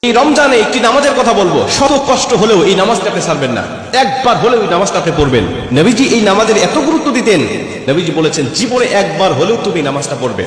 এই রমজানে একটি নামাজের কথা বলবো, শত কষ্ট হলেও এই নামাজটা আপনি ছাড়বেন না, একবার হলেও এই নামাজটা আপনি পড়বেন। নবীজি এই নামাজের এত গুরুত্ব দিতেন, নবীজি বলেছেন জীবনে একবার হলেও তুমি নামাজটা পড়বে।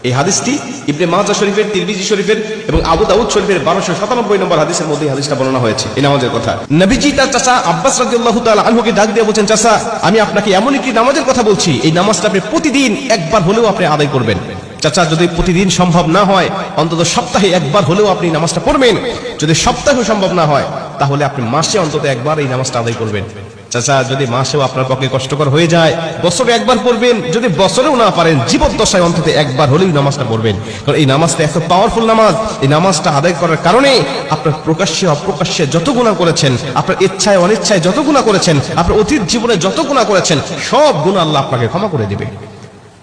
এই হাদিসটি ইবনে মাজাহ শরীফের, তিরমিজি শরীফের এবং আবু দাউদ শরীফের 1297 নম্বর হাদিসের মধ্যে হাদিসটা বর্ণনা হয়েছে এই নামাজের কথা। নবীজি তার চাচা আব্বাস রাদিয়াল্লাহু তাআলা আনহুকে ডাক দিয়ে বলেন, চাচা আমি আপনাকে এমন একটি নামাজের কথা বলছি, এই নামাজটা আপনি প্রতিদিন একবার হলেও আপনি আদায় করবেন। চাচা যদি প্রতিদিন সম্ভব না হয়, অন্তত সপ্তাহে একবার হলেও আপনি নামাজটা পড়বেন। যদি সপ্তাহে সম্ভব না হয়, তাহলে আপনি মাসে অন্তত একবার এই নামাজটা আদায় করবেন। চাচা যদি মাসেও আপনার পক্ষে কষ্টকর হয়ে যায়, বছরে একবার পড়বেন। যদি বছরেও না পারেন, জীবদ্দশায় অন্তত একবার হলেও নামাজটা পড়বেন। কারণ এই নামাজটা এত পাওয়ারফুল নামাজ। এই নামাজটা আদায় করার কারণে আপনার প্রকাশ্যে অপ্রকাশ্যে যত গুনাহ করেছেন, আপনার ইচ্ছায় অনিচ্ছায় যত গুনাহ করেছেন, আপনার অতীত জীবনে যত গুনাহ করেছেন, সব গুনাহ আল্লাহ আপনাকে ক্ষমা করে দিবে।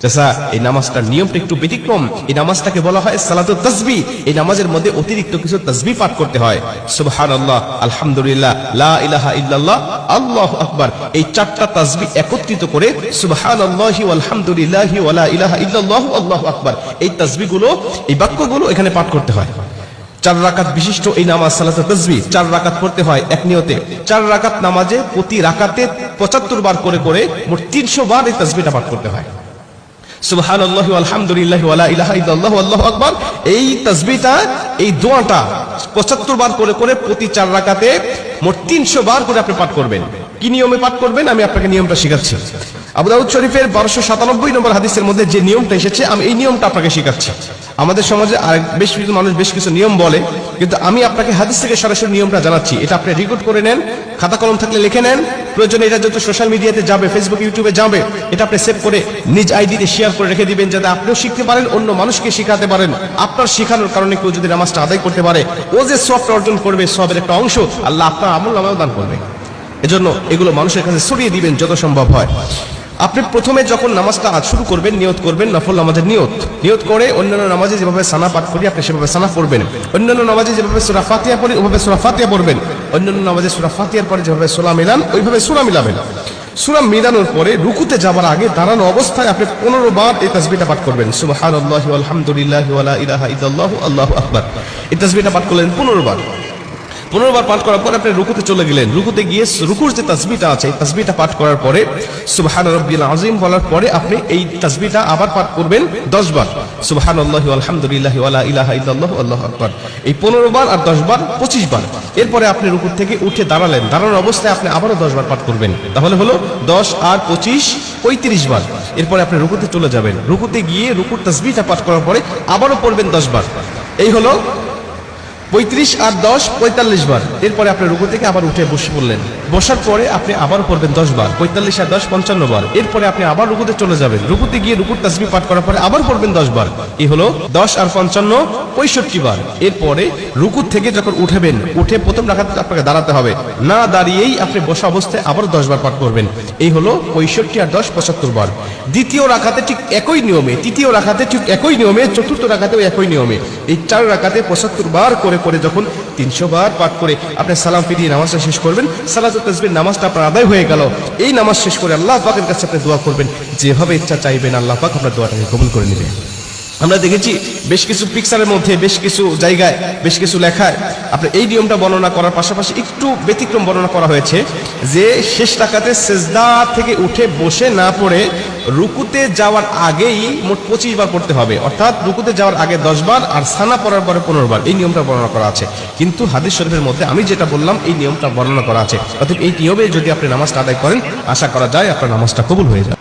চাচা এই নামাজটার নিয়মটা একটু ব্যতিক্রম। এই নামাজটাকে বলা হয় সালাতুত তাসবিহ। এই নামাজের মধ্যে অতিরিক্ত কিছু তাসবিহ পাঠ করতে হয়। সুবহানাল্লাহ, আলহামদুলিল্লাহ, লা ইলাহা ইল্লাল্লাহ, আল্লাহু আকবার। এই চারটা তাসবিহ একত্রিত করে সুবহানাল্লাহি ওয়াল হামদুলিল্লাহি ওয়া লা ইলাহা ইল্লাল্লাহু আল্লাহু আকবার, এই তাসবিহগুলো, এই বাক্যগুলো এখানে পাঠ করতে হয়। 4 রাকাত বিশিষ্ট এই নামাজ সালাতুত তাসবিহ 4 রাকাত পড়তে হয় এক নিয়তে। 4 রাকাত নামাজে প্রতি রাকাতে 75 বার করে করে মোট 300 বার এই তাসবিহটা পাঠ করতে হয়। সুবহানাল্লাহি ওয়াল হামদুলিল্লাহি ওয়া লা ইলাহা ইল্লাল্লাহু আল্লাহু আকবার, এই তাসবিহটা, এই দোয়াটা 75 বার করে করে প্রতি 4 রাকাতে মোট 300 বার করে আপনি পাঠ করবেন। কি নিয়মে পাঠ করবেন আমি আপনাকে নিয়মটা শেখাচ্ছি। আবু দাউদ শরীফের 1297 নম্বর হাদিসের মধ্যে যে নিয়মটা এসেছে, আমি এই নিয়মটা আপনাকে শেখাচ্ছি। আমাদের সমাজে আরেক বেশ কিছু মানুষ বেশ কিছু নিয়ম বলে, কিন্তু আমি আপনাকে হাদিস থেকে সরাসরি নিয়মটা জানাচ্ছি। এটা আপনি রেকর্ড করে নেন, খাতা কলম থাকলে লিখে নেন। প্রয়োজনে এটা যত সোশ্যাল মিডিয়াতে যাবে, ফেসবুক ইউটিউবে যাবে, এটা আপনি সেভ করে নিজ আইডিতে শেয়ার করে রেখে দিবেন, যাতে আপনিও শিখতে পারেন, অন্য মানুষকে শেখাতে পারেন। আপনার শেখানোর কারণে কেউ যদি নামাজটা আদায় করতে পারে, ও যে সওয়াবটা অর্জন করবে, সওয়াবের একটা অংশ আল্লাহ আপনার আমলনামায় দান করবে। এজন্য এগুলো মানুষের কাছে ছড়িয়ে দিবেন যত সম্ভব হয়। আপনি প্রথমে যখন নামাজটা শুরু করবেন, নিয়ত করবেন নফল নামাজের নিয়ত করে অন্যান্য নামাজে যেভাবে সানা পাঠ করি আপনি সেভাবে সানা পড়বেন। অন্যান্য নামাজে যেভাবে সূরা ফাতিহা পড়ি ওভাবে সূরা ফাতিহা পড়বেন। অন্যান্য নামাজে সূরা ফাতিহার পরে যেভাবে সূরা মিলান ওইভাবে সূরা মিলাবেন। সূরা মিলানোর পরে রুকুতে যাবার আগে দাঁড়ানো অবস্থায় আপনি 15 বার এই তাসবিহটা পাঠ করবেন। সুবহানাল্লাহি ওয়াল হামদুলিল্লাহি ওয়া লা ইলাহা ইল্লাল্লাহু আল্লাহু আকবার, এই তাসবিহটা পাঠ করলেন 15 বার। 15 বার পাঠ করার পর আপনি রুকুতে চলে গেলেন। রুকুতে গিয়ে রুকুর যে তাসবিহটা আছে, এই তাসবিহটা পাঠ করার পরে সুবহান রাব্বিল আযীম বলার পরে আপনি এই তাসবিহটা আবার পাঠ করবেন 10 বার। সুবহানাল্লাহি ওয়াল হামদুলিল্লাহি ওয়া লা ইলাহা ইল্লাল্লাহু আল্লাহু আকবার, এই 15 বার আর 10 বার 25 বার। এরপরে আপনি রুকু থেকে উঠে দাঁড়ালেন, দাঁড়ানোর অবস্থায় আপনি আবারও 10 বার পাঠ করবেন। তাহলে হলো 10 আর 25 35 বার। এরপরে আপনি রুকুতে চলে যাবেন। রুকুতে গিয়ে রুকুর তাসবিহটা পাঠ করার পরে আবারও পড়বেন 10 বার। এই হলো 35 আর 10 45 বার। এরপরে আপনি রুকু থেকে আবার উঠে বসে পড়লেন। বসার পরে আপনি আবার পড়বেন 10 বার। 45 আর 10 55 বার। এরপরে আপনি আবার রুকুতে চলে যাবেন। রুকুতে গিয়ে রুকুর তাসবিহ পাঠ করার পরে আবার পড়বেন 10 বার। এই হলো 10 আর 55 65 বার। এরপরে রুকু থেকে যখন উঠবেন, উঠে প্রথম রাকাতে আপনাকে দাঁড়াতে হবে, না দাঁড়িয়েই আপনি বসা অবস্থায় আবার 10 বার পাঠ করবেন। এই হলো 65 আর 10 75 বার। দ্বিতীয় রাকাতে ঠিক একই নিয়মে, তৃতীয় রাকাতে ঠিক একই নিয়মে, চতুর্থ রাকাতেও একই নিয়মে, এই 4 রাকাতে 75 বার করে করে যখন 300 বার পাঠ করে আপনি সালাম ফিরিয়ে নামাজটা শেষ করবেন, সালাতুত তাসবিহ নামাজটা আপনার আদায় হয়ে গেল। এই নামাজ শেষ করে আল্লাহ পাকের কাছে আপনি দোয়া করবেন, যেভাবে ইচ্ছা চাইবেন আল্লাহ পাক আপনার দোয়াটাকে কবুল করে নেবে। আমরা দেখেছি বেশ কিছু পিকচারের মধ্যে, বেশ কিছু জায়গায়, বেশ কিছু লেখায় আপনি এই নিয়মটা বর্ণনা করার পাশাপাশি একটু ব্যতিক্রম বর্ণনা করা হয়েছে, যে শেষ রাকাতে সিজদা থেকে উঠে বসে না পড়ে রুকুতে যাওয়ার আগেই মোট 25 বার পড়তে হবে। অর্থাৎ রুকুতে যাওয়ার আগে 10 বার আর সানা পড়ার পরে 15 বার। এই নিয়মটা বর্ণনা করা আছে, কিন্তু হাদিস শরীফের মধ্যে আমি যেটা বললাম এই নিয়মটা বর্ণনা করা আছে। অতএব এই নিয়মে যদি আপনি নামাজটা আদায় করেন, আশা করা যায় আপনার নামাজটা কবুল হয়ে যাবে।